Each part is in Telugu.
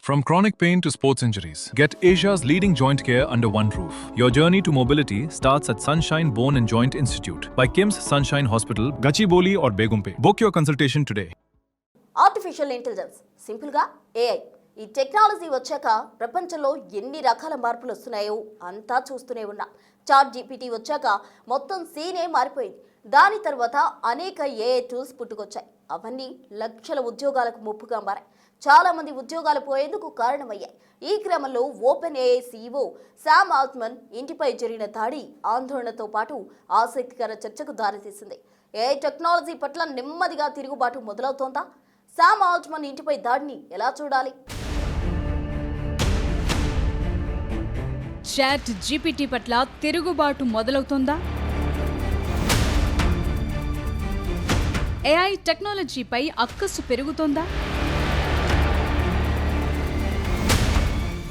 From chronic pain to sports injuries, get Asia's leading joint care under one roof. Your journey to mobility starts at Sunshine Bone and Joint Institute by KIMS Sunshine Hospital, Gachibowli or Begumpe. Book your consultation today. Artificial intelligence సింపుల్గా ఏఐ. ఈ టెక్నాలజీ వచ్చాక ప్రపంచంలో ఎన్ని రకాల మార్పులు వస్తున్నాయో అంతా చూస్తూనే ఉన్నాం. చాట్ జీపీటీ వచ్చాక మొత్తం సీనే మారిపోయింది. దాని తర్వాత అనేక ఏఐ టూల్స్ పుట్టుకొచ్చాయి. అవన్నీ లక్షల ఉద్యోగాలకు ముప్పుగా మారాయి. చాలా మంది ఉద్యోగాలు పోయేందుకు కారణమయ్యాయి. ఈ క్రమంలో open AI CEO Sam Altman ఇంటిపై జరిగిన దాడి ఆందోళనతో పాటు ఆసక్తికర చర్చకు దారితీసింది. ఏఐ టెక్నాలజీ పట్ల నెమ్మదిగా తిరుగుబాటు మొదలవుతోందా? శామ్ ఆల్ట్మన్ ఇంటిపై దాడిని ఎలా చూడాలి? చాట్ జీపీటీ పట్ల తిరుగుబాటు మొదలవుతోందా? ఏఐ టెక్నాలజీపై అక్కసు పెరుగుతోందా?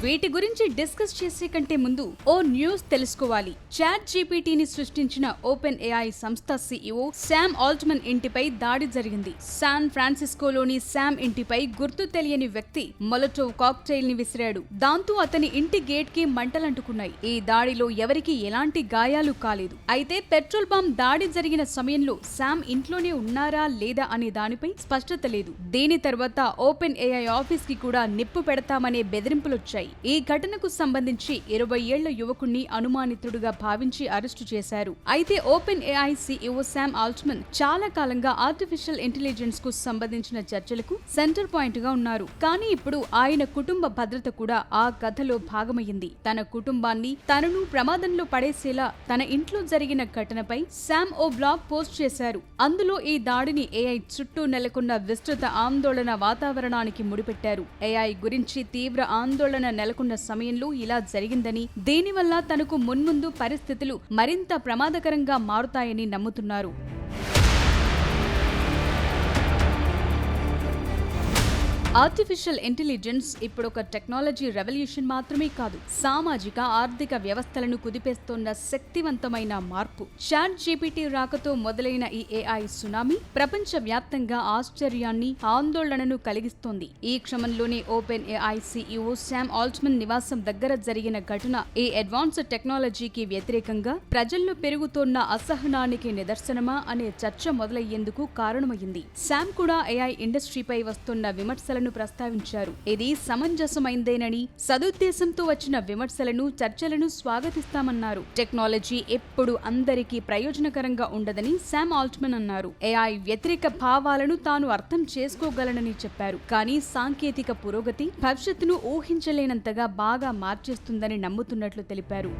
వీటి గురించి డిస్కస్ చేసే కంటే ముందు ఓ న్యూస్ తెలుసుకోవాలి. చాట్ జీపీటీని సృష్టించిన ఓపెన్ ఏఐ సంస్థ సీఈఓ శామ్ ఆల్ట్మన్ ఇంటిపై దాడి జరిగింది. శాన్ ఫ్రాన్సిస్కోలోని శామ్ ఇంటిపై గుర్తు తెలియని వ్యక్తి మొలటోవ్ కాక్టైల్ ని విసిరాడు. దాంతో అతని ఇంటి గేట్ కి మంటలంటుకున్నాయి. ఈ దాడిలో ఎవరికీ ఎలాంటి గాయాలు కాలేదు. అయితే పెట్రోల్ బాంబ్ దాడి జరిగిన సమయంలో శామ్ ఇంట్లోనే ఉన్నారా లేదా అనే దానిపై స్పష్టత లేదు. దీని తర్వాత ఓపెన్ ఏఐ ఆఫీస్ కి కూడా నిప్పు పెడతామనే బెదిరింపులొచ్చాయి. ఈ ఘటనకు సంబంధించి 20 ఏళ్ల యువకుణ్ణి అనుమానితుడుగా భావించి అరెస్టు చేశారు. అయితే open AI CEO Sam Altman చాలా కాలంగా ఆర్టిఫిషియల్ ఇంటెలిజెన్స్ కు సంబంధించిన చర్చలకు సెంటర్ పాయింట్ గా ఉన్నారు. కానీ ఇప్పుడు ఆయన కుటుంబ భద్రత కూడా ఆ కథలో భాగమయ్యింది. తన కుటుంబాన్ని తనను ప్రమాదంలో పడేసేలా తన ఇంట్లో జరిగిన ఘటనపై శామ్ ఓ బ్లాగ్ పోస్ట్ చేశారు. అందులో ఈ దాడిని ఏఐ చుట్టూ నెలకొన్న విస్తృత ఆందోళన వాతావరణానికి ముడిపెట్టారు. ఏఐ గురించి తీవ్ర ఆందోళన నెలకొన్న సమయంలో ఇలా జరిగిందని, దీనివల్ల తనకు మున్ముందు పరిస్థితులు మరింత ప్రమాదకరంగా మారుతాయని నమ్ముతున్నారు. ఆర్టిఫిషియల్ ఇంటెలిజెన్స్ ఇప్పుడు ఒక టెక్నాలజీ రెవల్యూషన్ మాత్రమే కాదు, సామాజిక ఆర్థిక వ్యవస్థలను కుదిపేస్తోన్న శక్తివంతమైన మార్పు. చాట్ జీపీటీ రాకతో మొదలైన ఈ ఏఐ సునామీ ప్రపంచ వ్యాప్తంగా ఆశ్చర్యాన్ని, ఆందోళనను కలిగిస్తోంది. ఈ క్రమంలోనే open AI CEO Sam Altman నివాసం దగ్గర జరిగిన ఘటన ఈ అడ్వాన్స్డ్ టెక్నాలజీకి వ్యతిరేకంగా ప్రజల్లో పెరుగుతోన్న అసహనానికి నిదర్శనమా అనే చర్చ మొదలయ్యేందుకు కారణమైంది. శామ్ కూడా ఏఐ ఇండస్ట్రీపై వస్తున్న విమర్శలను ప్రస్తావించారు. ఇది సమంజసమైందేనని, సదుద్దేశంతో వచ్చిన విమర్శలను, చర్చలను స్వాగతిస్తామన్నారు. టెక్నాలజీ ఎప్పుడు అందరికీ ప్రయోజనకరంగా ఉండదని శామ్ ఆల్ట్మన్ అన్నారు. ఏఐ వ్యతిరేక భావాలను తాను అర్థం చేసుకోగలనని చెప్పారు. కానీ సాంకేతిక పురోగతి భవిష్యత్తును ఊహించలేనంతగా బాగా మార్చేస్తుందని నమ్ముతున్నట్లు తెలిపారు.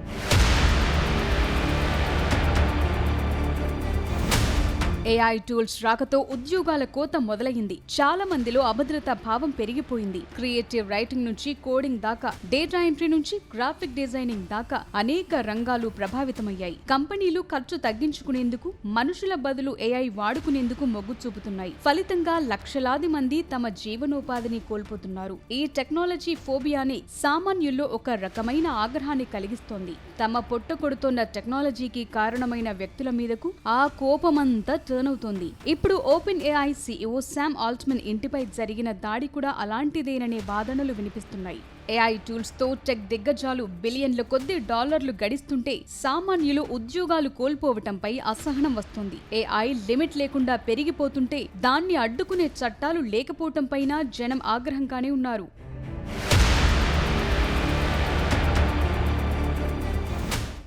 ఏఐ టూల్స్ రాకతో ఉద్యోగాల కోత మొదలైంది. చాలా మందిలో అభద్రతా భావం పెరిగిపోయింది. క్రియేటివ్ రైటింగ్ నుంచి కోడింగ్ దాకా, డేటా ఎంట్రీ నుంచి గ్రాఫిక్ డిజైనింగ్ దాకా అనేక రంగాలు ప్రభావితమయ్యాయి. కంపెనీలు ఖర్చు తగ్గించుకునేందుకు, మనుషుల బదులు ఏఐ వాడుకునేందుకు మొగ్గు చూపుతున్నాయి. ఫలితంగా లక్షలాది మంది తమ జీవనోపాధిని కోల్పోతున్నారు. ఈ టెక్నాలజీ ఫోబియానే సామాన్యుల్లో ఒక రకమైన ఆగ్రహాన్ని కలిగిస్తోంది. తమ పొట్ట కొడుతోన్న టెక్నాలజీకి కారణమైన వ్యక్తుల మీదకు ఆ కోపమంతా టర్న్ అవుతోంది. ఇప్పుడు open AI CEO Sam Altman ఇంటిపై జరిగిన దాడి కూడా అలాంటిదేననే వాదనలు వినిపిస్తున్నాయి. ఏఐ టూల్స్ తో టెక్ దిగ్గజాలు బిలియన్ల కొద్ది డాలర్లు గడిస్తుంటే సామాన్యులు ఉద్యోగాలు కోల్పోవటంపై అసహనం వస్తుంది. ఏఐ లిమిట్ లేకుండా పెరిగిపోతుంటే దాన్ని అడ్డుకునే చట్టాలు లేకపోవటంపైన జనం ఆగ్రహంగానే ఉన్నారు.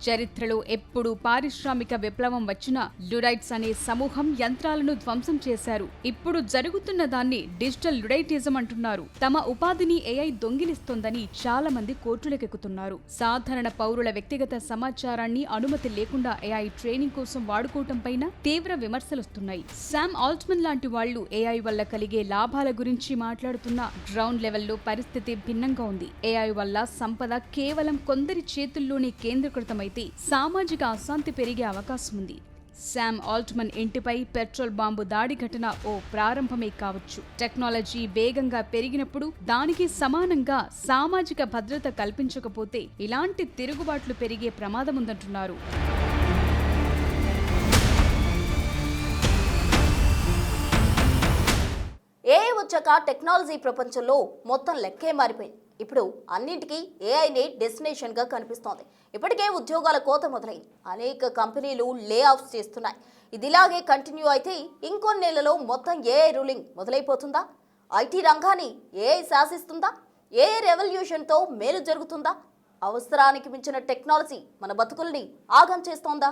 చరిత్రలో ఎప్పుడు పారిశ్రామిక విప్లవం వచ్చినా లుడైట్స్ అనే సమూహం యంత్రాలను ధ్వంసం చేశారు. ఇప్పుడు జరుగుతున్న దాన్ని డిజిటల్ లుడైటిజం అంటున్నారు. తమ ఉపాధిని ఏఐ దొంగిలిస్తోందని చాలా మంది కోర్టులకెక్కుతున్నారు. సాధారణ పౌరుల వ్యక్తిగత సమాచారాన్ని అనుమతి లేకుండా ఏఐ ట్రైనింగ్ కోసం వాడుకోవటం పైన తీవ్ర విమర్శలొస్తున్నాయి. శామ్ ఆల్ట్మన్ లాంటి వాళ్లు ఏఐ వల్ల కలిగే లాభాల గురించి మాట్లాడుతున్నా గ్రౌండ్ లెవెల్లో పరిస్థితి భిన్నంగా ఉంది. ఏఐ వల్ల సంపద కేవలం కొందరి చేతుల్లోనే కేంద్రీకృతమైతే సామాజిక అశాంతి పెరిగే అవకాశం ఉంది. శామ్ ఆల్ట్మన్ ఇంటిపై పెట్రోల్ బాంబు దాడి ఘటన ఓ ప్రారంభమే కావచ్చు. టెక్నాలజీ వేగంగా పెరిగినప్పుడు దానికి సమానంగా సామాజిక భద్రత కల్పించకపోతే ఇలాంటి తిరుగుబాట్లు పెరిగే ప్రమాదముందంటున్నారు. వచ్చాక టెక్నాలజీ ప్రపంచంలో మొత్తం లెక్కే మారిపోయింది. ఇప్పుడు అన్నింటికీ ఏఐనే డెస్టినేషన్గా కనిపిస్తోంది. ఇప్పటికే ఉద్యోగాల కోత మొదలైంది. అనేక కంపెనీలు లే ఆఫ్స్ చేస్తున్నాయి. ఇదిలాగే కంటిన్యూ అయితే ఇంకొన్ని నెలలో మొత్తం ఏఐ రూలింగ్ మొదలైపోతుందా? ఐటీ రంగాన్ని ఏఐ శాసిస్తుందా? ఏఐ రెవల్యూషన్తో మేలు జరుగుతుందా? అవసరానికి మించిన టెక్నాలజీ మన బతుకుల్ని ఆగం చేస్తోందా?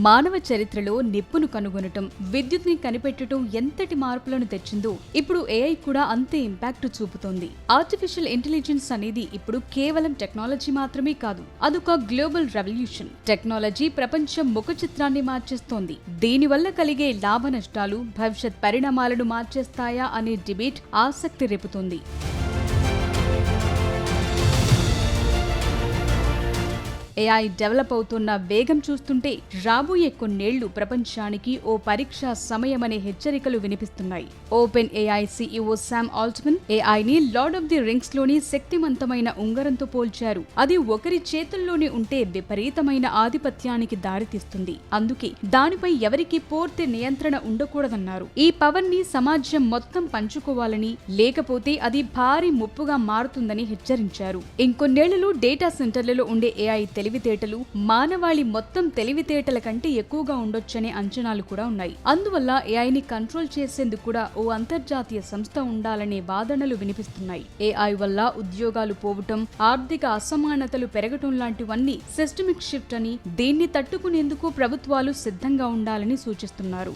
మానవ చరిత్రలో నిప్పును కనుగొనటం, విద్యుత్ని కనిపెట్టడం ఎంతటి మార్పులను తెచ్చిందో ఇప్పుడు ఏఐ కూడా అంతే ఇంపాక్ట్ చూపుతోంది. ఆర్టిఫిషియల్ ఇంటెలిజెన్స్ అనేది ఇప్పుడు కేవలం టెక్నాలజీ మాత్రమే కాదు, అదొక గ్లోబల్ రెవల్యూషన్. టెక్నాలజీ ప్రపంచం ముఖ చిత్రాన్ని మార్చేస్తోంది. దీనివల్ల కలిగే లాభ నష్టాలు భవిష్యత్ పరిణామాలను మార్చేస్తాయా అనే డిబేట్ ఆసక్తి రేపుతోంది. ఏఐ డెవలప్ అవుతున్న వేగం చూస్తుంటే రాబోయే కొన్నేళ్లు ప్రపంచానికి ఓ పరీక్షా సమయమనే హెచ్చరికలు వినిపిస్తున్నాయి. Open AI CEO Sam Altman ఏఐని లార్డ్ ఆఫ్ ది రింగ్స్ లోని శక్తివంతమైన ఉంగరంతో పోల్చారు. అది ఒకరి చేతుల్లోనే ఉంటే విపరీతమైన ఆధిపత్యానికి దారితీస్తుంది. అందుకే దానిపై ఎవరికి పూర్తి నియంత్రణ ఉండకూడదన్నారు. ఈ పవర్ ని సమాజం మొత్తం పంచుకోవాలని, లేకపోతే అది భారీ ముప్పుగా మారుతుందని హెచ్చరించారు. ఇంకొన్నేళ్లలో డేటా సెంటర్లలో ఉండే ఏఐ తెలివితేటలు మానవాళి మొత్తం తెలివితేటల కంటే ఎక్కువగా ఉండొచ్చనే అంచనాలు కూడా ఉన్నాయి. అందువల్ల ఏఐని కంట్రోల్ చేసేందుకు కూడా ఓ అంతర్జాతీయ సంస్థ ఉండాలనే వాదనలు వినిపిస్తున్నాయి. ఏఐ వల్ల ఉద్యోగాలు పోవటం, ఆర్థిక అసమానతలు పెరగటం లాంటివన్నీ సిస్టమిక్ షిఫ్ట్ అని, దీన్ని తట్టుకునేందుకు ప్రభుత్వాలు సిద్ధంగా ఉండాలని సూచిస్తున్నారు.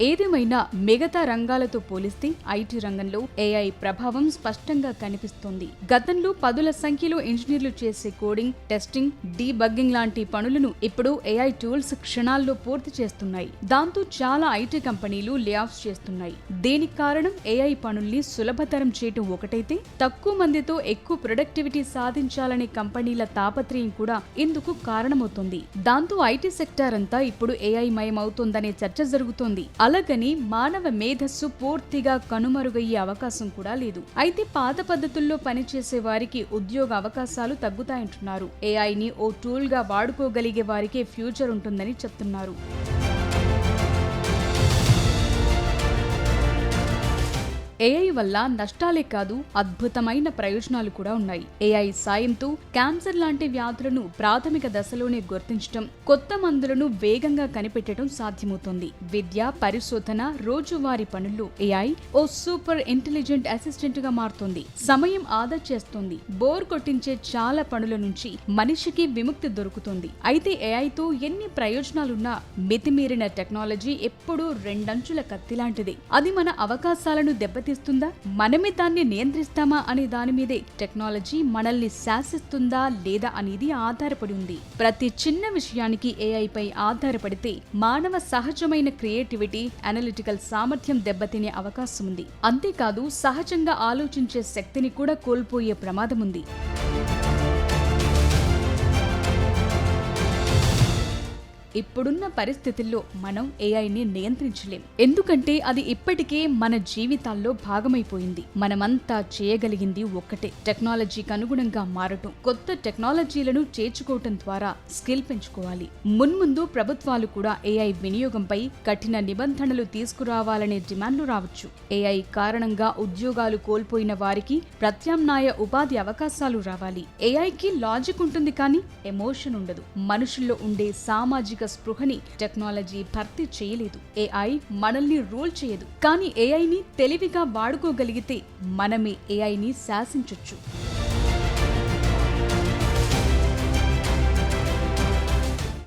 ఏదేమైనా మిగతా రంగాలతో పోలిస్తే ఐటీ రంగంలో ఏఐ ప్రభావం స్పష్టంగా కనిపిస్తోంది. గతంలో పదుల సంఖ్యలో ఇంజనీర్లు చేసే కోడింగ్, టెస్టింగ్, డీబగ్గింగ్ లాంటి పనులను ఇప్పుడు ఏఐ టూల్స్ క్షణాల్లో పూర్తి చేస్తున్నాయి. దాంతో చాలా ఐటీ కంపెనీలు లే ఆఫ్స్ చేస్తున్నాయి. దీనికి కారణం ఏఐ పనుల్ని సులభతరం చేయటం ఒకటైతే, తక్కువ మందితో ఎక్కువ ప్రొడక్టివిటీ సాధించాలనే కంపెనీల తాపత్రయం కూడా ఇందుకు కారణమవుతుంది. దాంతో ఐటీ సెక్టార్ అంతా ఇప్పుడు ఏఐ మయమవుతోందనే చర్చ జరుగుతోంది. అలాగని మానవ మేధస్సు పూర్తిగా కనుమరుగయ్యే అవకాశం కూడా లేదు. అయితే పాత పద్ధతుల్లో పనిచేసే వారికి ఉద్యోగ అవకాశాలు తగ్గుతాయంటున్నారు. ఏఐని ఓ టూల్ గా వాడుకోగలిగే వారికే ఫ్యూచర్ ఉంటుందని చెప్తున్నారు. ఏఐ వల్ల నష్టాలే కాదు, అద్భుతమైన ప్రయోజనాలు కూడా ఉన్నాయి. ఏఐ సాయంతో క్యాన్సర్ లాంటి వ్యాధులను ప్రాథమిక దశలోనే గుర్తించడం, కొత్త మందులను వేగంగా కనిపెట్టడం సాధ్యమవుతోంది. విద్య, పరిశోధన, రోజువారీ పనుల్లో AI O super intelligent assistant గా మారుతోంది. సమయం ఆదా చేస్తోంది. బోర్ కొట్టించే చాలా పనుల నుంచి మనిషికి విముక్తి దొరుకుతుంది. అయితే ఏఐతో ఎన్ని ప్రయోజనాలున్నా మితిమీరిన టెక్నాలజీ ఎప్పుడూ రెండంచుల కత్తిలాంటిదే. అది మన అవకాశాలను దెబ్బతీస్తుందా, మనమే దాన్ని నియంత్రిస్తామా అనే దాని మీదే టెక్నాలజీ మనల్ని శాసిస్తుందా లేదా అనేది ఆధారపడి ఉంది. ప్రతి చిన్న విషయానికి ఏఐ పై ఆధారపడితే మానవ సహజమైన క్రియేటివిటీ, అనలిటికల్ సామర్థ్యం దెబ్బతినే అవకాశం ఉంది. అంతేకాదు సహజంగా ఆలోచించే శక్తిని కూడా కోల్పోయే ప్రమాదం ఉంది. ఇప్పుడున్న పరిస్థితుల్లో మనం ఏఐని నియంత్రించలేం. ఎందుకంటే అది ఇప్పటికే మన జీవితాల్లో భాగమైపోయింది. మనమంతా చేయగలిగింది ఒక్కటే, టెక్నాలజీకి అనుగుణంగా మారటం, కొత్త టెక్నాలజీలను చేర్చుకోవటం ద్వారా స్కిల్ పెంచుకోవాలి. మున్ముందు ప్రభుత్వాలు కూడా ఏఐ వినియోగంపై కఠిన నిబంధనలు తీసుకురావాలనే డిమాండ్లు రావచ్చు. ఏఐ కారణంగా ఉద్యోగాలు కోల్పోయిన వారికి ప్రత్యామ్నాయ ఉపాధి అవకాశాలు రావాలి. ఏఐకి లాజిక్ ఉంటుంది కానీ ఎమోషన్ ఉండదు. మనుషుల్లో ఉండే సామాజిక స్పృహని టెక్నాలజీ భర్తీ చేయలేదు. ఏఐ మనల్ని రూల్ చేయదు. కానీ ఏఐని తెలివిగా వాడుకోగలిగితే మనమే ఏఐని శాసించొచ్చు.